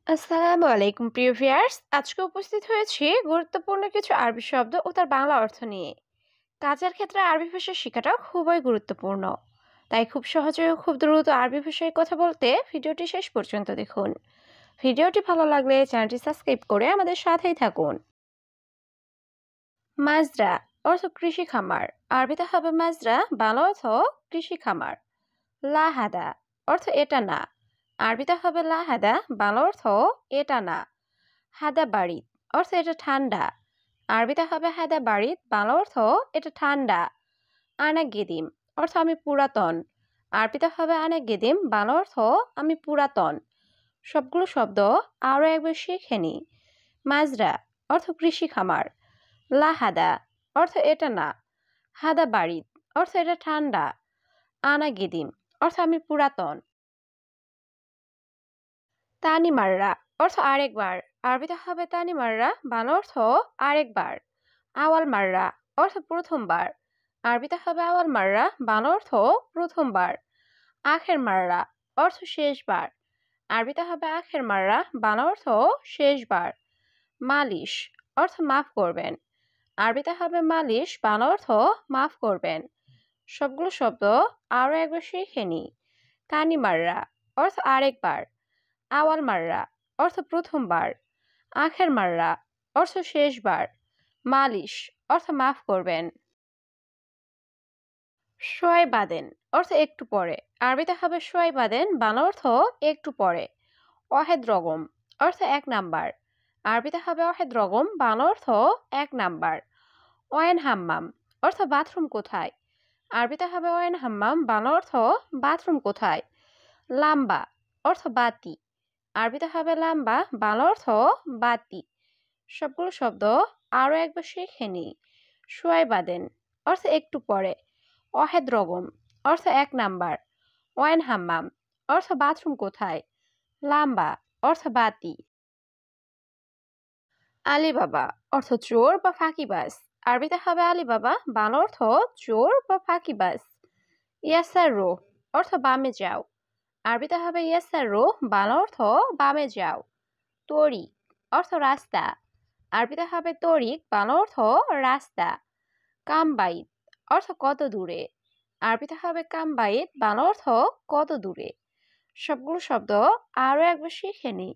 আসসালামু আলাইকুম প্রিয় ভিউয়ার্স, আজকে উপস্থিত হয়েছি গুরুত্বপূর্ণ কিছু আরবি শব্দ ও তার বাংলা অর্থ নিয়ে। কাজের ক্ষেত্রে আরবি ভাষা শেখাটা খুবই গুরুত্বপূর্ণ। তাই খুব সহজে ও খুব দ্রুত আরবি ভাষায় কথা বলতে ভিডিওটি শেষ পর্যন্ত দেখুন। ভিডিওটি ভালো লাগলে চ্যানেলটি সাবস্ক্রাইব করে আমাদের সাথেই থাকুন। মাজরা অর্থ কৃষি খামার। আরবিতে হবে মাজরা, বাংলা অর্থ কৃষি খামার। লাহাদা অর্থ এটা না। আরবিতে হবে লাহাদা, বাংলা অর্থ এটা না। হাদা বাড়িত অর্থ এটা ঠান্ডা। আরবিতে হবে হাদা বাড়িত, বাংলা অর্থ এটা ঠান্ডা। আনা গেদিম অর্থ আমি পুরাতন। আরবিতে হবে আনা গেদিম, বাংলা অর্থ আমি পুরাতন। সবগুলো শব্দ আরও একবার শিখে নি। মাজরা অর্থ কৃষি খামার। লাহাদা অর্থ এটা না। হাদা বাড়িত অর্থ এটা ঠান্ডা। আনা গেদিম অর্থ আমি পুরাতন। তানি মাররা অর্থ আরেকবার। আরবিতে হবে তানি মাররা, বাংলা অর্থ আরেকবার। আওয়াল মাররা অর্থ প্রথমবার। আরবিতে হবে আওয়াল মাররা, বাংলা অর্থ প্রথমবার। আখের মাররা অর্থ শেষবার। আরবিতে হবে আখের মাররা, বাংলা অর্থ শেষবার। মালিশ অর্থ মাফ করবেন। আরবিতে হবে মালিশ, বাংলা অর্থ মাফ করবেন। সবগুলো শব্দ আরও একবার শিখে নি। তানি মাররা অর্থ আরেকবার। আওয়াল মাররা অর্থ প্রথমবার। আখের মাররা অর্থ শেষবার। মালিশ অর্থ মাফ করবেন। সোয়াই বাদেন অর্থ একটু পরে। আরবিতে হবে সোয়াই বাদেন, বাংলা অর্থ একটু পরে। ওয়াহেদ রগম অর্থ এক নাম্বার। আরবিতে হবে ওয়াহেদ রগম, বাংলা অর্থ এক নাম্বার। ওয়ান হাম্মাম অর্থ বাথরুম কোথায়। আরবিতে হবে ওয়ান হাম্মাম, বাংলা অর্থ বাথরুম কোথায়। লাম্বা অর্থ বাতি। আরবিতে হবে লাম্বা, বাংলা অর্থ বাতি। সবগুলো শব্দ আরও একবার শিখে নি। সোয়াই বাদেন অর্থ একটু পরে। ওয়াহেদ রগম অর্থ এক নাম্বার। ওয়ান হাম্মাম অর্থ বাথরুম কোথায়। লাম্বা অর্থ বাতি। আলিবাবা অর্থ চোর বা ফাঁকিবাজ। আরবিতে হবে আলিবাবা, বাংলা অর্থ চোর বা ফাঁকিবাজ। ইয়াসার রো অর্থ বামে যাও। আরবিতে হবে ইয়াসার রো, বাংলা অর্থ বামে যাও। তরিক অর্থ রাস্তা। আরবিতে হবে তরিক, বাংলা অর্থ রাস্তা। কামবাইত অর্থ কত দূরে। আরবিতে হবে কামবাইত, বাংলা অর্থ কত দূরে। সবগুলো শব্দ আরও একবার শিখে নি।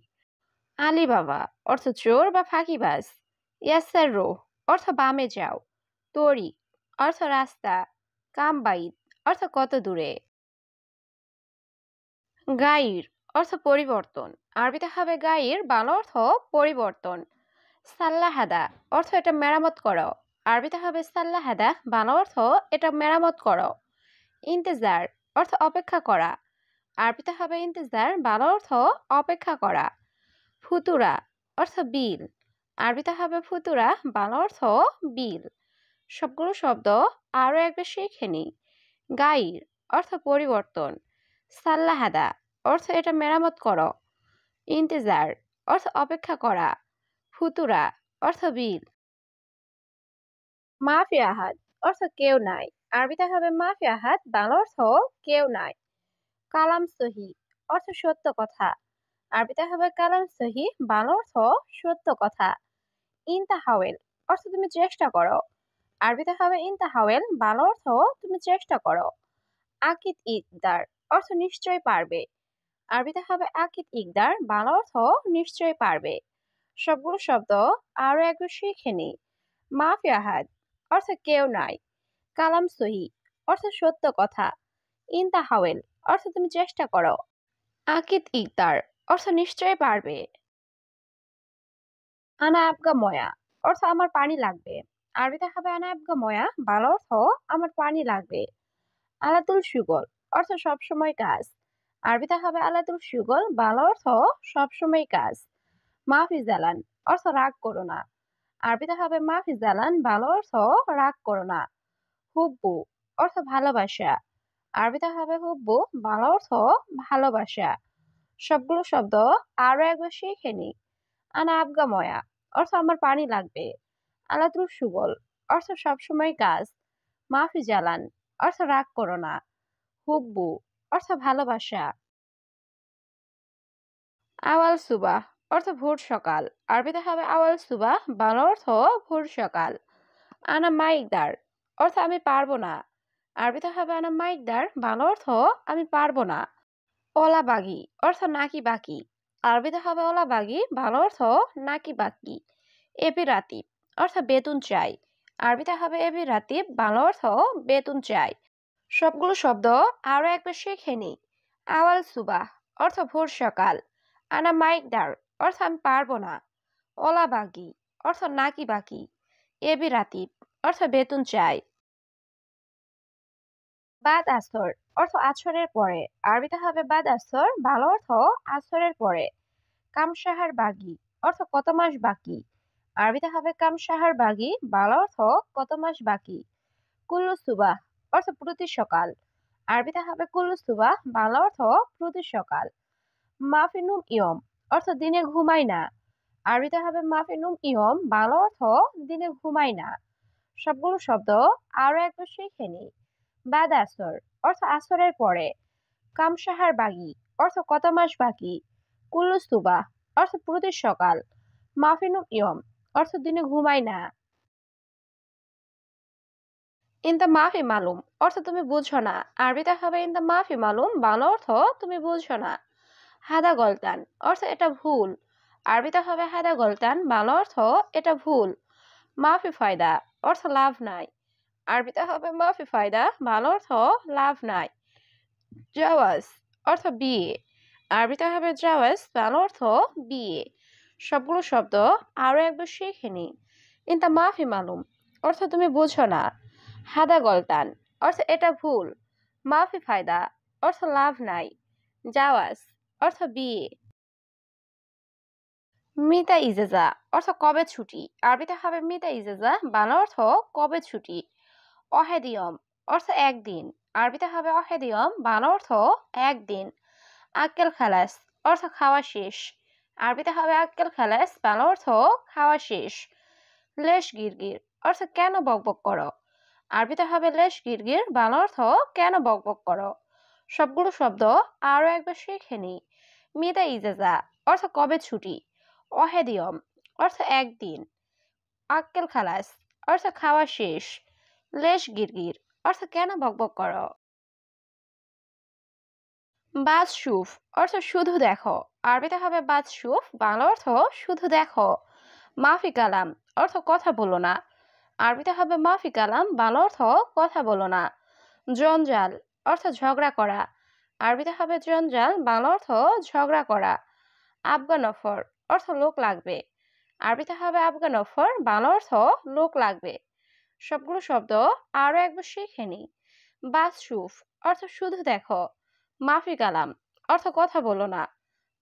আলিবাবা অর্থ চোর বা ফাঁকিবাজ। ইয়াসার রো অর্থ বামে যাও। তরিক অর্থ রাস্তা। কামবাইত অর্থ কত দূরে। গাইর অর্থ পরিবর্তন। আরবিতে হবে গাইর, বাংলা অর্থ পরিবর্তন। সাল্লাহাদা অর্থ এটা মেরামত করো। আরবিতে হবে সাল্লাহাদা, বাংলা অর্থ এটা মেরামত করো। ইন্তেজার অর্থ অপেক্ষা করা। আরবিতে হবে ইন্তেজার, বাংলা অর্থ অপেক্ষা করা। ফুতুরা অর্থ বিল। আরবিতে হবে ফুতুরা, বাংলা অর্থ বিল। সবগুলো শব্দ আরও একবার শিখে নি। গাইর অর্থ পরিবর্তন। সাল্লাহাদা অর্থ এটা মেরামত করো। ইন্তেজার অর্থ অপেক্ষা করা। ফুতুরা অর্থ বিল। মাফি আহাদ অর্থ কেউ নাই। আরবিতে হবে মাফি আহাদ, বাংলা অর্থ কেউ নাই। কালাম সহি অর্থ সত্য কথা। আরবিতে হবে কালাম সহি, বাংলা অর্থ সত্য কথা। ইনতাহাওয়েল অর্থ তুমি চেষ্টা করো। আরবিতে হবে ইনতাহাওয়েল, বাংলা অর্থ তুমি চেষ্টা করো। আকিদ ইকদার অর্থ নিশ্চয় পারবে। আরবিতে হবে আকিদ ইকদার, বাংলা অর্থ নিশ্চয় পারবে। সবগুলো শব্দ আরো একবার শিখে নি। মাফি আহাদ অর্থ কেউ নাই। কালাম সহি অর্থ সত্য কথা। ইনতাহাওয়েল অর্থ তুমি চেষ্টা করো। আকিদ ইকদার অর্থ নিশ্চয় পারবে। আনা আবগা ময়া অর্থ আমার পানি লাগবে। আরবিতে হবে আনা আবগা ময়া, বাংলা অর্থ আমার পানি লাগবে। আলাতুল সুগল অর্থ সবসময় কাজ। আরবিতে হবে আলাতুল সুগল, বাংলা অর্থ সবসময় কাজ। মাফি জালান অর্থ রাগ করো না। আরবিতে হবে মাফি জালান, বাংলা অর্থ রাগ করো না। হুব্বু অর্থ ভালোবাসা। আরবিতে হবে হুব্বু, বাংলা অর্থ ভালোবাসা। সবগুলো শব্দ আরো একবার শিখে নি। আনা আবগা ময়া অর্থ আমার পানি লাগবে। আলাতুল সুগল অর্থ সবসময় কাজ। মাফি জালান অর্থ রাগ করো না। হুব্বু অর্থ ভালোবাসা। আওয়াল সুবাহ অর্থ ভোর সকাল। আরবিতে হবে আওয়াল সুবাহ, বাংলা অর্থ ভোর সকাল। আনা মাইকদার, অর্থ আমি পারবো না। আরবিতে হবে আনা মাইকদার, বাংলা অর্থ আমি পারবো না। ওলা বাগি, অর্থ নাকি বাকি। আরবিতে হবে ওলা বাগি, বাংলা অর্থ নাকি বাকি। এবি রাতিব, অর্থ বেতন চাই। আরবিতে হবে এবি রাতিব, বাংলা অর্থ বেতন চাই। সবগুলো শব্দ আরো একবার শিখে নিই। আওয়াল সুবাহ, অর্থ ভোর সকাল। আনা মাইকদার, অর্থ আমি পারবো না। ওলা বাগি, অর্থ নাকি বাকি। এবি রাতিব, অর্থ বেতন চাই। বাদ আসর, অর্থ আছরের পরে। আরবিতে হবে বাদ আসর, ভালো অর্থ আছরের পরে। কামসাহার বাগি, অর্থ কত মাস বাকি। আরবিতে হবে কামসাহার বাগি, ভালো অর্থ কত মাস বাকি। কুল্লু সুবাহ, অর্থ প্রতি সকাল। আরবিতে হবে কুল্লু সুবাহ, বাংলা অর্থ প্রতি সকাল। মাফিনুম ইয়ম, অর্থ দিনে ঘুমাই না। আরবিতে হবে মাফিনুম ইয়ম, বাংলা অর্থ দিনে ঘুমাই না। সবগুলো শব্দ আরো একবার শিখে নিই। বাদ আসর, অর্থ আসরের পরে। কামসাহার বাগি, অর্থ কত মাস বাকি। কুল্লু সুবাহ, অর্থ প্রতি সকাল। মাফিনুম ইয়ম, অর্থ দিনে ঘুমাই না। ইনতা মাফি মালুম, অর্থ তুমি বুঝছো না। আরবিতে হবে ইনতা মাফি মালুম, বাংলা অর্থ তুমি বুঝছো না। হাদা গলতান, অর্থ এটা ভুল। আরবিতে হবে হাদা গলতান, বাংলা অর্থ এটা ভুল। মাফি ফায়দা, অর্থ লাভ নাই। আরবিতে হবে মাফি ফায়দা, বাংলা অর্থ লাভ নাই। জাওয়াজ, অর্থ বিয়ে। আরবিতে হবে জাওয়াজ, বাংলা অর্থ বিয়ে। সবগুলো শব্দ আরো একবার শিখে নি। ইনতা মাফি মালুম, অর্থ তুমি বুঝো না। হাদা গলতান, অর্থ এটা ভুল। মাফি ফায়দা, অর্থ লাভ নাই। জাওয়াজ, অর্থ বিয়ে। মিতা ইজেজা, অর্থ কবে ছুটি। আরবিতে হবে মিতা ইজেজা, বাংলা অর্থ কবে ছুটি। অহেদিয়ম, অর্থ একদিন। আরবিতে হবে অহেদিয়ম, বাংলা অর্থ একদিন। আক্কেল খালাস, অর্থ খাওয়া শেষ। আরবিতে হবে আক্কেল খালাস, বাংলা অর্থ খাওয়া শেষ। লেশ গিরগির, অর্থ কেন বকবক করো। আরবিতে হবে লেশ গিরগির, বাংলা অর্থ কেন বকবক করো। সবগুলো শব্দ আরো একবার শিখে নি। মিতা ইজেজা, অর্থ কবে ছুটি। অহেদিয়ম, অর্থ একদিন। আক্কেল খালাস, অর্থ খাওয়া শেষ। লেশ গিরগির, অর্থ কেন বকবক করো। বাজ শুফ, অর্থ শুধু দেখো। আরবিতে হবে বাজ শুফ, বাংলা অর্থ শুধু দেখো। মাফি কালাম, অর্থ কথা বলো না। আরবিতে হবে মাফি কালাম, বাংলা অর্থ কথা বলো না। জঞ্জাল, অর্থ ঝগড়া করা। আরবিতে হবে জঞ্জাল, বাংলা অর্থ ঝগড়া করা। আফগান অফর, অর্থ লোক লাগবে। আরবিতে হবে আফগান অফর, বাংলা অর্থ লোক লাগবে। সবগুলো শব্দ আরো একবার শিখে নি। বাসরুফ, অর্থ শুধু দেখো। মাফি কালাম, অর্থ কথা বলো না।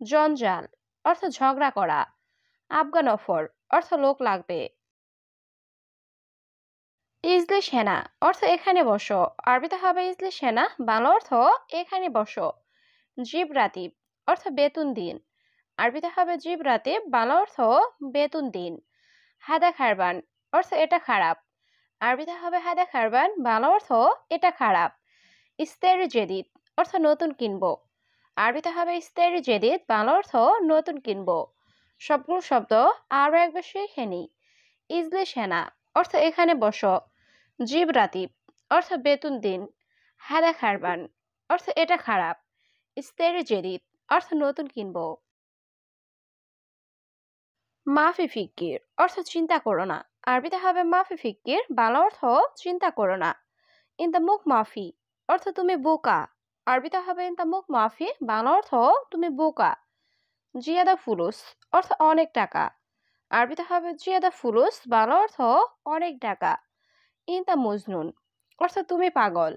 জঞ্জাল, অর্থ ঝগড়া করা। আফগান অফর, অর্থ লোক লাগবে। ইজলি সেনা, অর্থ এখানে বসো। আরবিতে হবে ইজলি সেনা, বাংলা অর্থ এখানে বসো। জিব রাতিব, অর্থ বেতন দিন। আরবিতে হবে জিব রাতিব, বাংলা অর্থ বেতন দিন। হাদা খারবান, অর্থ এটা খারাপ। আরবিতে হবে হাদা খারবান, বাংলা অর্থ এটা খারাপ। ইস্তেরি জেদিদ, অর্থ নতুন কিনবো। আরবিতে হবে ইস্তেরি জেদিদ, বাংলা অর্থ নতুন কিনবো। সবগুলো শব্দ আরো একবার শিখে নি। ইজলি সেনা, অর্থ এখানে বসো। জিব রাতিব, অর্থ বেতন দিন। হাদা খারবান, অর্থ এটা খারাপ। ইস্তেরি জেদিদ, অর্থ নতুন কিনবো। মাফি ফিক্কির, অর্থ চিন্তা করো না। আরবিতে হবে মাফি ফিক্কির, বাংলা অর্থ চিন্তা করো না। ইন দ্য মুখ মাফি, অর্থ তুমি বোকা। আরবিতে হবে ইন দ্য মুখ মাফি, বাংলা অর্থ তুমি বোকা। জিয়াদা ফুলুস, অর্থ অনেক টাকা। আরবিতে হবে জিয়াদা ফুলুস, বাংলা অর্থ অনেক টাকা। ইন দ্য মজনুন, অর্থ তুমি পাগল।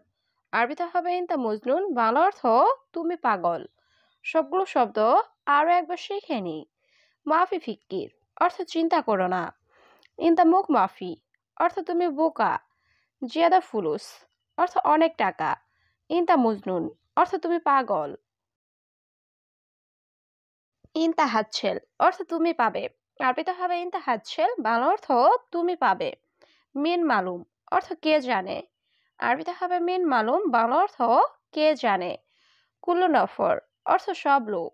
আরবিতে হবে ইন দ্য মজনুন, বাংলা অর্থ তুমি পাগল। সবগুলো শব্দ আরো একবার শিখে নি। মাফি ফিক্কির, অর্থ চিন্তা করো না। ইন দ্য মুখ মাফি, অর্থ তুমি বোকা। জিয়াদা ফুলুস, অর্থ অনেক টাকা। ইনতা মজনুন, অর্থ তুমি পাগল। ইনতা হাতছেল, অর্থ তুমি পাবে। আরবিতে হবে ইনতা হাতছেল, বাংলা অর্থ তুমি পাবে। মিন মালুম, অর্থ কে জানে। আরবিতে হবে মিন মালুম, বাংলা অর্থ কে জানে। কুল্লু নফর, অর্থ সব লোক।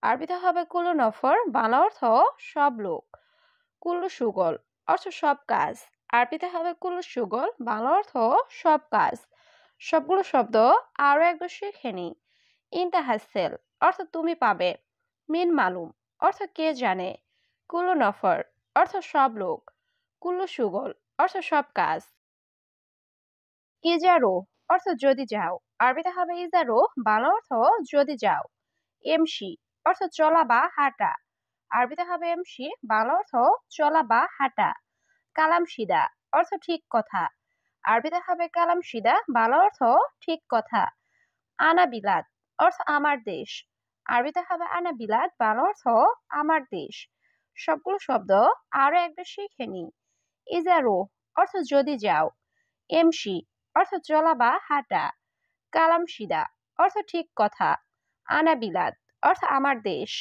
আরবিতে হবে কুল্লু নফর, বাংলা অর্থ সব লোক। কুল্লু সুগল অর্থ সব কাজ। আরবিতে হবে কুল্লু সুগল, বাংলা অর্থ সব কাজ। সবগুলো শব্দ আরো একবার শিখে নি। ইন্তাহাসেল অর্থ তুমি পাবে। মিন মালুম অর্থ কে জানে। কুল্লু নফর অর্থ সব লোক। কুল্লু সুগল অর্থ সব কাজ। ইজারো অর্থ যদি যাও। আরবিতে হবে ইজারো, বাংলা অর্থ যদি যাও। এমসি অর্থ চলা বা হাঁটা। আরবিতে হবে এমসি, বাংলা অর্থ চলা বা হাঁটা। কালাম সিদা অর্থ ঠিক কথা। আরবিতে হবে কালাম সিদা, বাংলা অর্থ ঠিক কথা। আনা বিলাদ অর্থ আমার দেশ। আরবিতে হবে আনা বিলাদ, বাংলা অর্থ আমার দেশ। সবগুলো শব্দ আরো একবার শিখে নি। ইজারো অর্থ যদি যাও। এমসি অর্থ চলা বা হাঁটা। কালাম সিদা অর্থ ঠিক কথা। আনা বিলাদ অর্থ আমার দেশ।